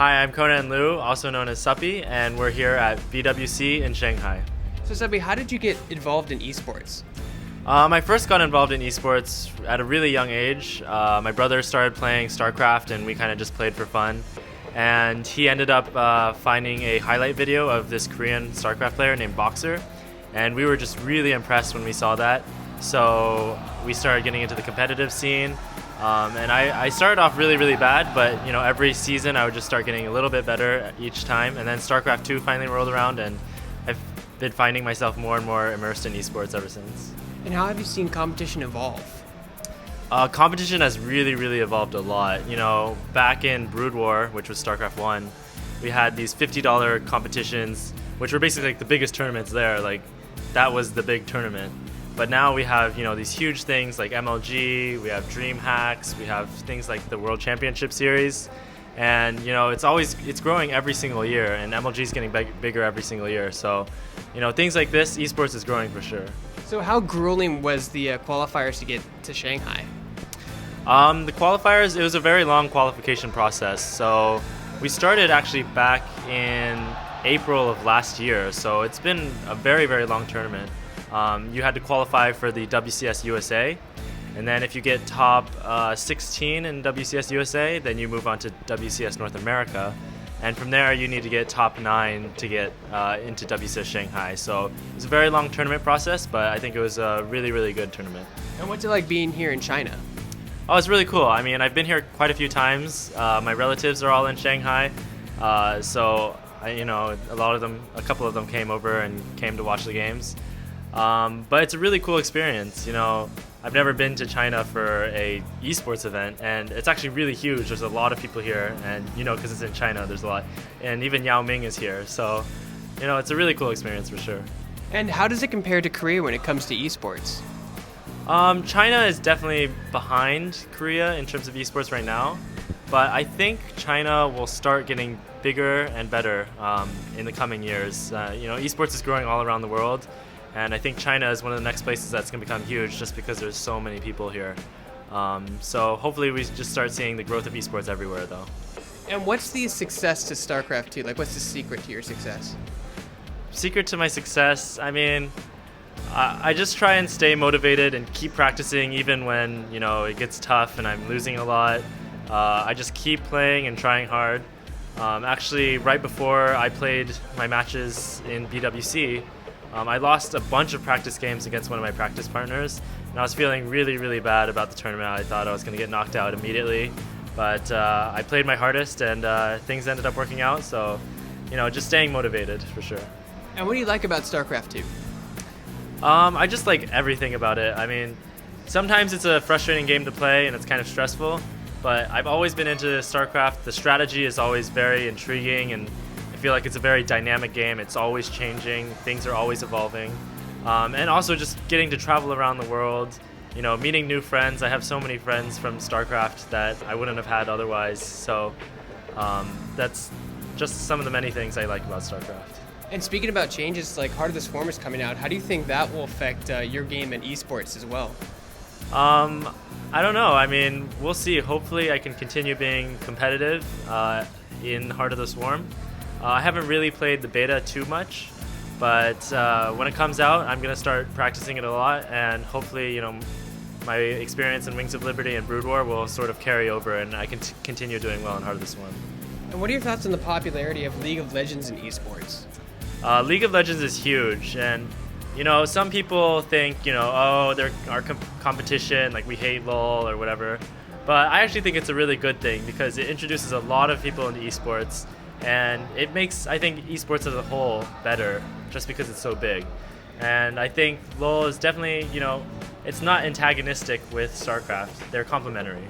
Hi, I'm Conan Liu, also known as Suppy, and we're here at BWC in Shanghai. So Suppy, how did you get involved in esports? I first got involved in esports at a really young age. My brother started playing Starcraft and we kind of just played for fun. And he ended up finding a highlight video of this Korean Starcraft player named Boxer. And we were just really impressed when we saw that. So we started getting into the competitive scene. And I started off really bad, but every season I would just start getting a little bit better each time. And then Starcraft II finally rolled around and I've been finding myself more and more immersed in esports ever since. And how have you seen competition evolve? Competition has really evolved a lot. Back in Brood War, which was Starcraft 1, we had these $50 competitions, which were basically like the biggest tournaments there. Like, that was the big tournament. But now we have, these huge things like MLG, we have Dream Hacks, we have things like the World Championship Series. And, it's growing every single year, and MLG is getting bigger every single year. So, things like this, esports is growing for sure. So how grueling was the qualifiers to get to Shanghai? The qualifiers, it was a very long qualification process. So we started actually back in April of last year. So it's been a very long tournament. You had to qualify for the WCS USA. And then if you get top 16 in WCS USA, then you move on to WCS North America. And from there, you need to get top 9 to get into WCS Shanghai. So it's a very long tournament process, but I think it was a really good tournament. And what's it like being here in China? Oh, it's really cool. I mean, I've been here quite a few times. My relatives are all in Shanghai. So, a couple of them came over and came to watch the games. But it's a really cool experience. I've never been to China for a esports event, and it's actually really huge. There's a lot of people here, and because it's in China, there's a lot. And even Yao Ming is here, so it's a really cool experience for sure. And how does it compare to Korea when it comes to esports? China is definitely behind Korea in terms of esports right now, but I think China will start getting bigger and better in the coming years. Esports is growing all around the world. And I think China is one of the next places that's going to become huge just because there's so many people here. So hopefully we just start seeing the growth of esports everywhere, though. And what's the success to Starcraft II? Like, what's the secret to your success? Secret to my success? I mean, I just try and stay motivated and keep practicing even when, it gets tough and I'm losing a lot. I just keep playing and trying hard. Actually, right before I played my matches in BWC, I lost a bunch of practice games against one of my practice partners, and I was feeling really bad about the tournament. I thought I was going to get knocked out immediately, but I played my hardest, and things ended up working out, so, just staying motivated for sure. And what do you like about StarCraft II? I just like everything about it. I mean, sometimes it's a frustrating game to play, and it's kind of stressful, but I've always been into StarCraft. The strategy is always very intriguing, and I feel like it's a very dynamic game. It's always changing. Things are always evolving. And also just getting to travel around the world, meeting new friends. I have so many friends from StarCraft that I wouldn't have had otherwise. So that's just some of the many things I like about StarCraft. And speaking about changes, like Heart of the Swarm is coming out. How do you think that will affect your game and esports as well? I don't know. I mean, we'll see. Hopefully I can continue being competitive in Heart of the Swarm. I haven't really played the beta too much, but when it comes out, I'm going to start practicing it a lot, and hopefully, my experience in Wings of Liberty and Brood War will sort of carry over, and I can continue doing well in Heart of the Swarm. And what are your thoughts on the popularity of League of Legends in esports? League of Legends is huge, and some people think, oh, they're our competition, like we hate LoL or whatever, but I actually think it's a really good thing because it introduces a lot of people into esports. And it makes, I think, esports as a whole better just because it's so big. And I think LoL is definitely, it's not antagonistic with StarCraft. They're complementary.